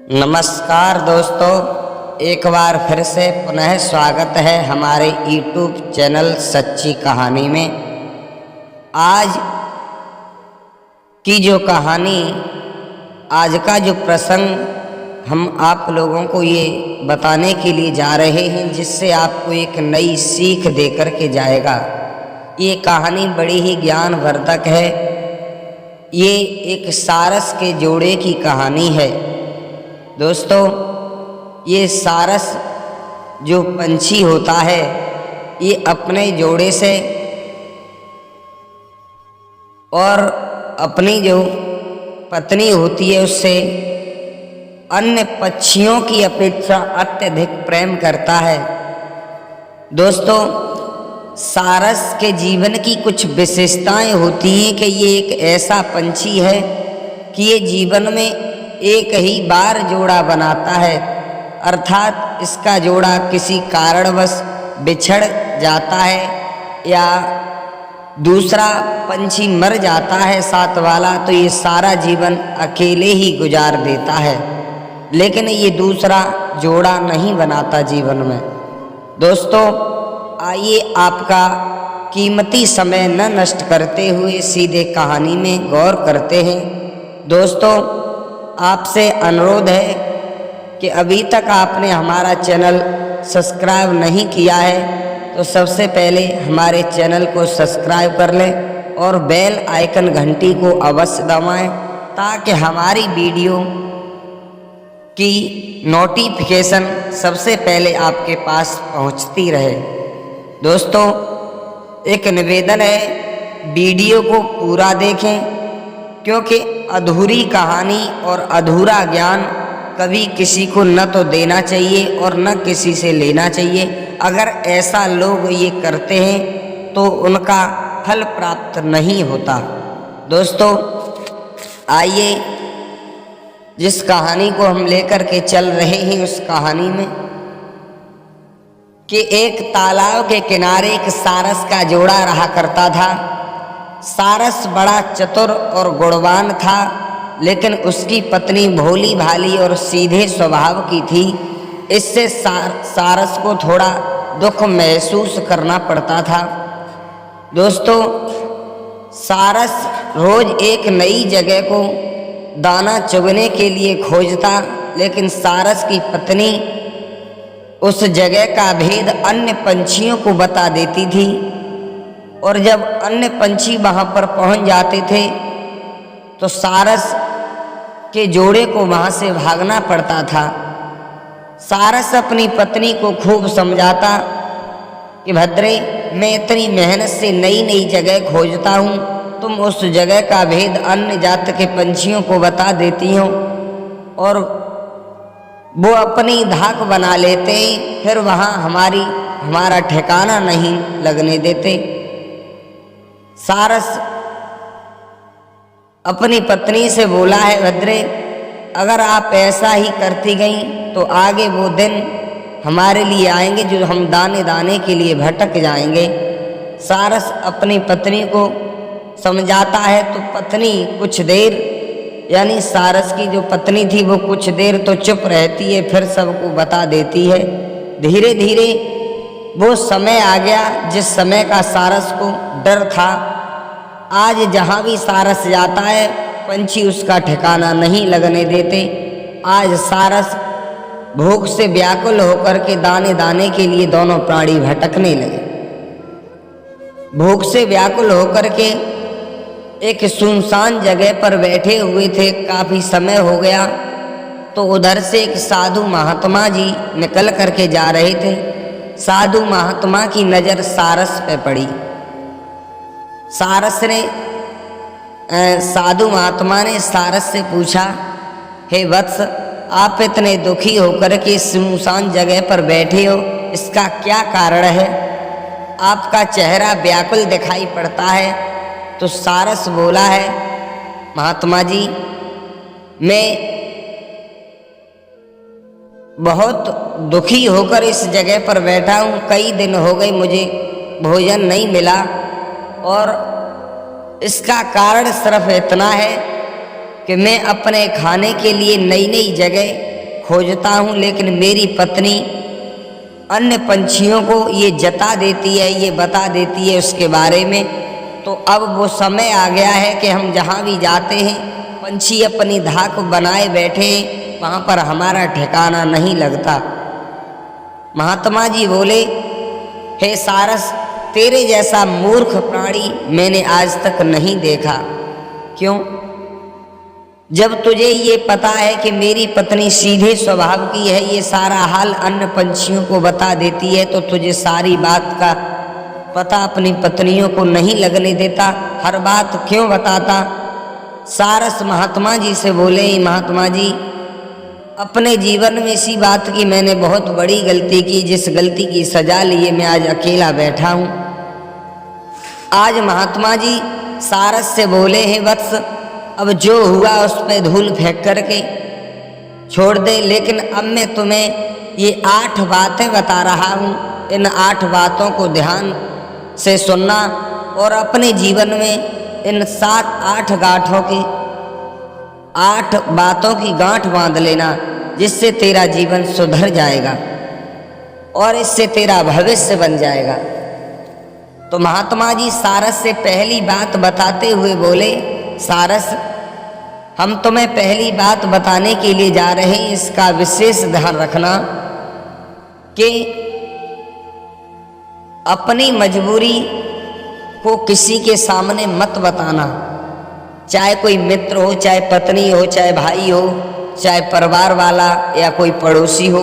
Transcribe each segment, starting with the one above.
नमस्कार दोस्तों, एक बार फिर से पुनः स्वागत है हमारे यूट्यूब चैनल सच्ची कहानी में। आज की जो कहानी, आज का जो प्रसंग हम आप लोगों को ये बताने के लिए जा रहे हैं, जिससे आपको एक नई सीख देकर के जाएगा। ये कहानी बड़ी ही ज्ञानवर्धक है। ये एक सारस के जोड़े की कहानी है। दोस्तों, ये सारस जो पंछी होता है, ये अपने जोड़े से और अपनी जो पत्नी होती है उससे अन्य पक्षियों की अपेक्षा अत्यधिक प्रेम करता है। दोस्तों, सारस के जीवन की कुछ विशेषताएं होती हैं कि ये एक ऐसा पंछी है कि ये जीवन में एक ही बार जोड़ा बनाता है, अर्थात इसका जोड़ा किसी कारणवश बिछड़ जाता है या दूसरा पंछी मर जाता है साथ वाला, तो ये सारा जीवन अकेले ही गुजार देता है, लेकिन ये दूसरा जोड़ा नहीं बनाता जीवन में। दोस्तों, आइए आपका कीमती समय न नष्ट करते हुए सीधे कहानी में गौर करते हैं। दोस्तों, आपसे अनुरोध है कि अभी तक आपने हमारा चैनल सब्सक्राइब नहीं किया है तो सबसे पहले हमारे चैनल को सब्सक्राइब कर लें और बेल आइकन घंटी को अवश्य दबाएं, ताकि हमारी वीडियो की नोटिफिकेशन सबसे पहले आपके पास पहुंचती रहे। दोस्तों, एक निवेदन है, वीडियो को पूरा देखें, क्योंकि अधूरी कहानी और अधूरा ज्ञान कभी किसी को न तो देना चाहिए और न किसी से लेना चाहिए। अगर ऐसा लोग ये करते हैं तो उनका फल प्राप्त नहीं होता। दोस्तों, आइए जिस कहानी को हम लेकर के चल रहे हैं उस कहानी में कि एक तालाब के किनारे एक सारस का जोड़ा रहा करता था। सारस बड़ा चतुर और गुणवान था, लेकिन उसकी पत्नी भोली भाली और सीधे स्वभाव की थी। इससे सारस को थोड़ा दुख महसूस करना पड़ता था। दोस्तों, सारस रोज एक नई जगह को दाना चुगने के लिए खोजता, लेकिन सारस की पत्नी उस जगह का भेद अन्य पंछियों को बता देती थी, और जब अन्य पंछी वहाँ पर पहुँच जाते थे तो सारस के जोड़े को वहाँ से भागना पड़ता था। सारस अपनी पत्नी को खूब समझाता कि भद्रे, मैं इतनी मेहनत से नई नई जगह खोजता हूँ, तुम उस जगह का भेद अन्य जात के पंछियों को बता देती हो और वो अपनी धाक बना लेते, फिर वहाँ हमारा ठिकाना नहीं लगने देते। सारस अपनी पत्नी से बोला है, भद्रे, अगर आप ऐसा ही करती गई तो आगे वो दिन हमारे लिए आएंगे जो हम दाने दाने के लिए भटक जाएंगे। सारस अपनी पत्नी को समझाता है तो पत्नी कुछ देर, यानी सारस की जो पत्नी थी वो कुछ देर तो चुप रहती है, फिर सबको बता देती है। धीरे धीरे वो समय आ गया जिस समय का सारस को डर था। आज जहाँ भी सारस जाता है पंछी उसका ठिकाना नहीं लगने देते। आज सारस भूख से व्याकुल होकर के दाने दाने के लिए दोनों प्राणी भटकने लगे। भूख से व्याकुल होकर के एक सुनसान जगह पर बैठे हुए थे। काफ़ी समय हो गया तो उधर से एक साधु महात्मा जी निकल करके जा रहे थे। साधु महात्मा की नज़र सारस पे पड़ी। साधु महात्मा ने सारस से पूछा, हे वत्स, आप इतने दुखी होकर के सुनसान जगह पर बैठे हो, इसका क्या कारण है? आपका चेहरा व्याकुल दिखाई पड़ता है। तो सारस बोला है, महात्मा जी, मैं बहुत दुखी होकर इस जगह पर बैठा हूँ। कई दिन हो गए मुझे भोजन नहीं मिला, और इसका कारण सिर्फ इतना है कि मैं अपने खाने के लिए नई नई जगह खोजता हूँ, लेकिन मेरी पत्नी अन्य पंछियों को ये जता देती है, ये बता देती है उसके बारे में। तो अब वो समय आ गया है कि हम जहाँ भी जाते हैं पंछी अपनी धाक बनाए बैठे हैं, वहाँ पर हमारा ठिकाना नहीं लगता। महात्मा जी बोले, हे सारस, तेरे जैसा मूर्ख प्राणी मैंने आज तक नहीं देखा। क्यों? जब तुझे ये पता है कि मेरी पत्नी सीधे स्वभाव की है, ये सारा हाल अन्य पंछियों को बता देती है, तो तुझे सारी बात का पता अपनी पत्नियों को नहीं लगने देता, हर बात क्यों बताता? सारस महात्मा जी से बोले, महात्मा जी, अपने जीवन में इसी बात की मैंने बहुत बड़ी गलती की, जिस गलती की सजा लिए मैं आज अकेला बैठा हूँ। आज महात्मा जी सारस से बोले, हैं वत्स, अब जो हुआ उस पे धूल फेंक करके छोड़ दे, लेकिन अब मैं तुम्हें ये 8 बातें बता रहा हूँ। इन 8 बातों को ध्यान से सुनना और अपने जीवन में इन 7-8 गांठों की 8 बातों की गांठ बांध लेना, जिससे तेरा जीवन सुधर जाएगा और इससे तेरा भविष्य बन जाएगा। तो महात्मा जी सारस से पहली बात बताते हुए बोले, सारस, हम तुम्हें पहली बात बताने के लिए जा रहे हैं, इसका विशेष ध्यान रखना कि अपनी मजबूरी को किसी के सामने मत बताना। चाहे कोई मित्र हो, चाहे पत्नी हो, चाहे भाई हो, चाहे परिवार वाला या कोई पड़ोसी हो,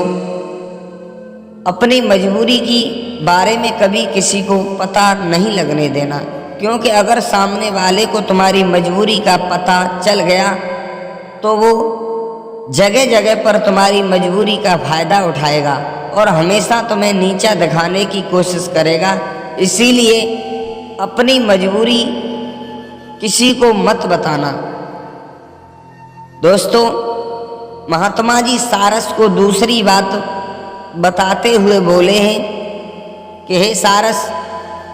अपनी मजबूरी की बारे में कभी किसी को पता नहीं लगने देना। क्योंकि अगर सामने वाले को तुम्हारी मजबूरी का पता चल गया तो वो जगह जगह पर तुम्हारी मजबूरी का फायदा उठाएगा और हमेशा तुम्हें नीचा दिखाने की कोशिश करेगा। इसीलिए अपनी मजबूरी किसी को मत बताना। दोस्तों, महात्मा जी सारस को दूसरी बात बताते हुए बोले हैं कि हे सारस,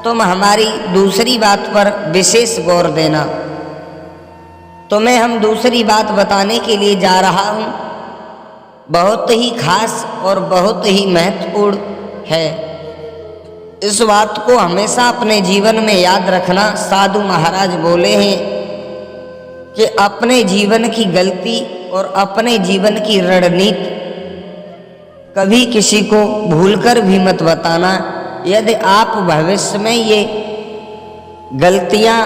तुम हमारी दूसरी बात पर विशेष गौर देना। तुम्हें हम दूसरी बात बताने के लिए जा रहा हूँ, बहुत ही खास और बहुत ही महत्वपूर्ण है। इस बात को हमेशा अपने जीवन में याद रखना। साधु महाराज बोले हैं कि अपने जीवन की गलती और अपने जीवन की रणनीति कभी किसी को भूलकर भी मत बताना। यदि आप भविष्य में ये गलतियां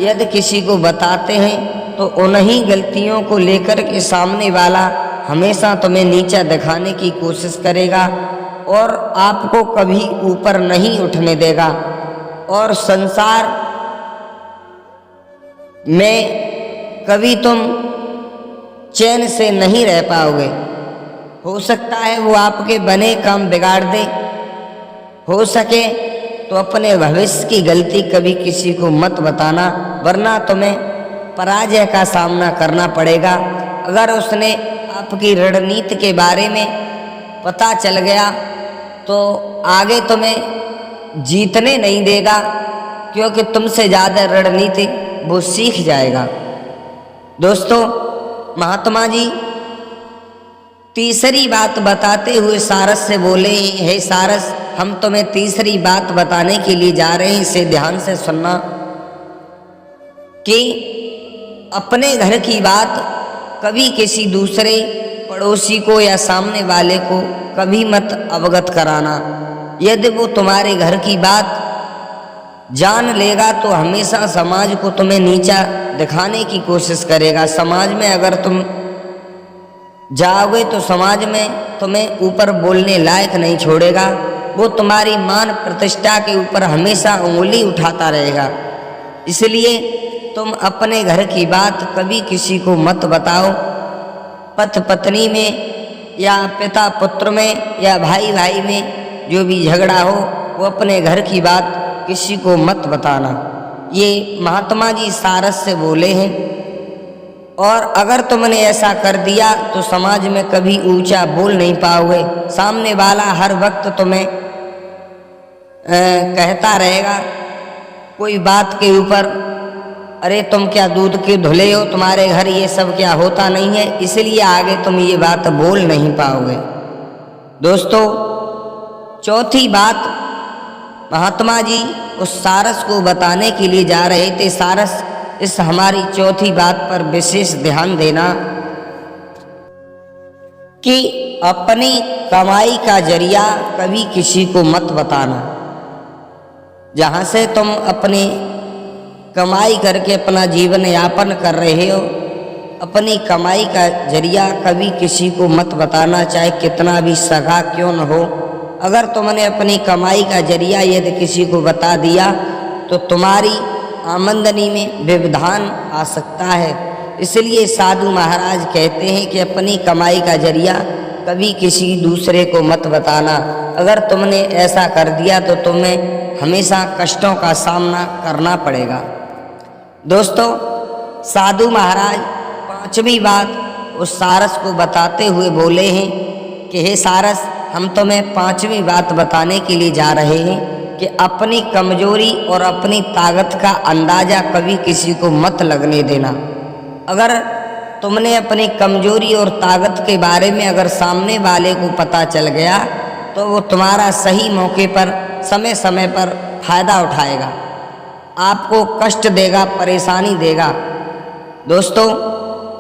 यदि किसी को बताते हैं तो उन्हीं गलतियों को लेकर के सामने वाला हमेशा तुम्हें नीचा दिखाने की कोशिश करेगा और आपको कभी ऊपर नहीं उठने देगा और संसार में कभी तुम चैन से नहीं रह पाओगे। हो सकता है वो आपके बने काम बिगाड़ दे, हो सके तो अपने भविष्य की गलती कभी किसी को मत बताना, वरना तुम्हें पराजय का सामना करना पड़ेगा। अगर उसने आपकी रणनीति के बारे में पता चल गया तो आगे तुम्हें जीतने नहीं देगा, क्योंकि तुमसे ज़्यादा रणनीति वो सीख जाएगा। दोस्तों, महात्मा जी तीसरी बात बताते हुए सारस से बोले, हे सारस, हम तुम्हें तीसरी बात बताने के लिए जा रहे हैं, इसे ध्यान से सुनना कि अपने घर की बात कभी किसी दूसरे पड़ोसी को या सामने वाले को कभी मत अवगत कराना। यदि वो तुम्हारे घर की बात जान लेगा तो हमेशा समाज को तुम्हें नीचा दिखाने की कोशिश करेगा। समाज में अगर तुम जाओगे तो समाज में तुम्हें ऊपर बोलने लायक नहीं छोड़ेगा। वो तुम्हारी मान प्रतिष्ठा के ऊपर हमेशा उंगली उठाता रहेगा। इसलिए तुम अपने घर की बात कभी किसी को मत बताओ। पति पत्नी में या पिता पुत्र में या भाई भाई में जो भी झगड़ा हो, वो अपने घर की बात किसी को मत बताना। ये महात्मा जी सारस से बोले हैं। और अगर तुमने ऐसा कर दिया तो समाज में कभी ऊंचा बोल नहीं पाओगे। सामने वाला हर वक्त तुम्हें कहता रहेगा कोई बात के ऊपर अरे तुम क्या दूध के धुले हो, तुम्हारे घर ये सब क्या होता नहीं है, इसलिए आगे तुम ये बात बोल नहीं पाओगे। दोस्तों, चौथी बात महात्मा जी उस सारस को बताने के लिए जा रहे थे। सारस, इस हमारी चौथी बात पर विशेष ध्यान देना कि अपनी कमाई का जरिया कभी किसी को मत बताना। जहाँ से तुम अपनी कमाई करके अपना जीवन यापन कर रहे हो, अपनी कमाई का जरिया कभी किसी को मत बताना, चाहे कितना भी सगा क्यों न हो। अगर तुमने अपनी कमाई का जरिया यदि किसी को बता दिया तो तुम्हारी आमदनी में व्यवधान आ सकता है। इसलिए साधु महाराज कहते हैं कि अपनी कमाई का जरिया कभी किसी दूसरे को मत बताना। अगर तुमने ऐसा कर दिया तो तुम्हें हमेशा कष्टों का सामना करना पड़ेगा। दोस्तों, साधु महाराज पांचवी बात उस सारस को बताते हुए बोले हैं कि हे सारस, हम तुम्हें पांचवी बात बताने के लिए जा रहे हैं कि अपनी कमजोरी और अपनी ताकत का अंदाजा कभी किसी को मत लगने देना। अगर तुमने अपनी कमजोरी और ताकत के बारे में अगर सामने वाले को पता चल गया तो वो तुम्हारा सही मौके पर समय समय पर फायदा उठाएगा, आपको कष्ट देगा, परेशानी देगा। दोस्तों,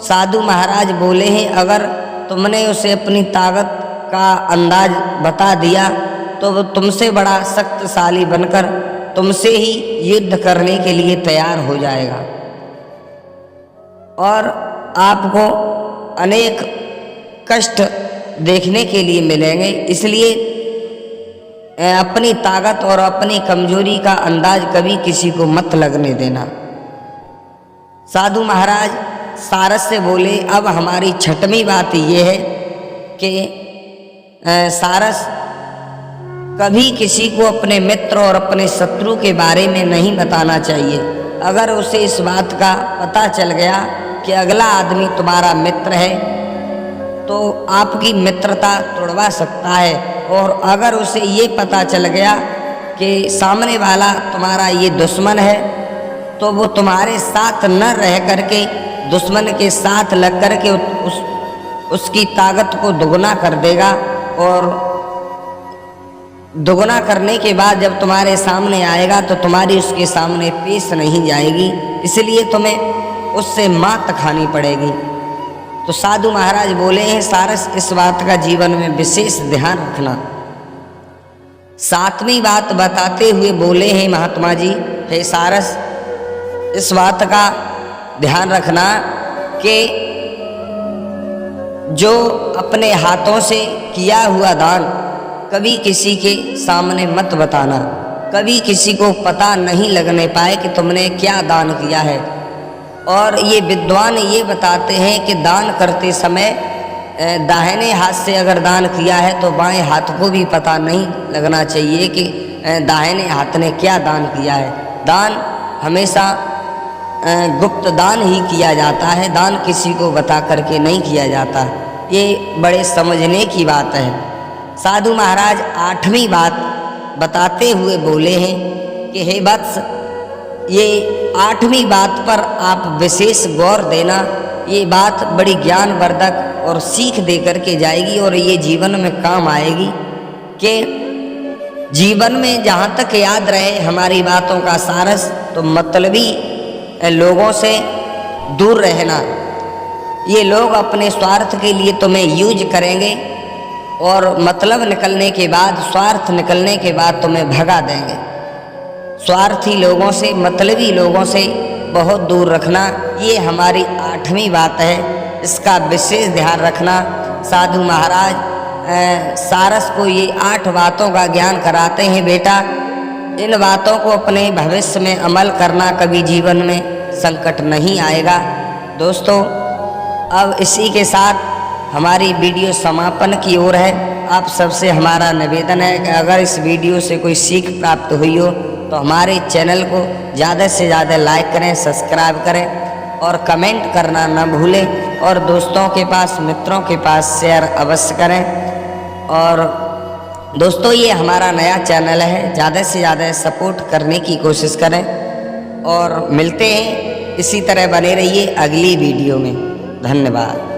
साधु महाराज बोले हैं अगर तुमने उसे अपनी ताकत का अंदाज बता दिया तो वो तुमसे बड़ा शक्तिशाली बनकर तुमसे ही युद्ध करने के लिए तैयार हो जाएगा और आपको अनेक कष्ट देखने के लिए मिलेंगे। इसलिए अपनी ताकत और अपनी कमजोरी का अंदाज कभी किसी को मत लगने देना। साधु महाराज सारस से बोले, अब हमारी छठवीं बात यह है कि सारस, कभी किसी को अपने मित्र और अपने शत्रु के बारे में नहीं बताना चाहिए। अगर उसे इस बात का पता चल गया कि अगला आदमी तुम्हारा मित्र है तो आपकी मित्रता तोड़वा सकता है, और अगर उसे ये पता चल गया कि सामने वाला तुम्हारा ये दुश्मन है तो वो तुम्हारे साथ न रह करके दुश्मन के साथ लग करके उसकी ताकत को दुगना कर देगा, और दुगना करने के बाद जब तुम्हारे सामने आएगा तो तुम्हारी उसके सामने पेश नहीं जाएगी, इसलिए तुम्हें उससे मात खानी पड़ेगी। तो साधु महाराज बोले हैं सारस, इस बात का जीवन में विशेष ध्यान रखना। सातवीं बात बताते हुए बोले हैं महात्मा जी, हे सारस, इस बात का ध्यान रखना कि जो अपने हाथों से किया हुआ दान कभी किसी के सामने मत बताना। कभी किसी को पता नहीं लगने पाए कि तुमने क्या दान किया है। और ये विद्वान ये बताते हैं कि दान करते समय दाहिने हाथ से अगर दान किया है तो बाएं हाथ को भी पता नहीं लगना चाहिए कि दाहिने हाथ ने क्या दान किया है। दान हमेशा गुप्त दान ही किया जाता है, दान किसी को बता करके नहीं किया जाता। ये बड़े समझने की बात है। साधु महाराज आठवीं बात बताते हुए बोले हैं कि हे वत्स, ये आठवीं बात पर आप विशेष गौर देना। ये बात बड़ी ज्ञानवर्धक और सीख दे करके जाएगी और ये जीवन में काम आएगी कि जीवन में जहाँ तक याद रहे हमारी बातों का सारस, तो मतलबी लोगों से दूर रहना। ये लोग अपने स्वार्थ के लिए तुम्हें यूज करेंगे और मतलब निकलने के बाद, स्वार्थ निकलने के बाद तुम्हें भगा देंगे। स्वार्थी लोगों से, मतलबी लोगों से बहुत दूर रखना, ये हमारी आठवीं बात है। इसका विशेष ध्यान रखना। साधु महाराज सारस को ये 8 बातों का ज्ञान कराते हैं, बेटा इन बातों को अपने भविष्य में अमल करना, कभी जीवन में संकट नहीं आएगा। दोस्तों, अब इसी के साथ हमारी वीडियो समापन की ओर है। आप सबसे हमारा निवेदन है कि अगर इस वीडियो से कोई सीख प्राप्त हुई हो तो हमारे चैनल को ज़्यादा से ज़्यादा लाइक करें, सब्सक्राइब करें और कमेंट करना न भूलें, और दोस्तों के पास, मित्रों के पास शेयर अवश्य करें। और दोस्तों, ये हमारा नया चैनल है, ज़्यादा से ज़्यादा सपोर्ट करने की कोशिश करें और मिलते हैं इसी तरह बने रहिए अगली वीडियो में। धन्यवाद।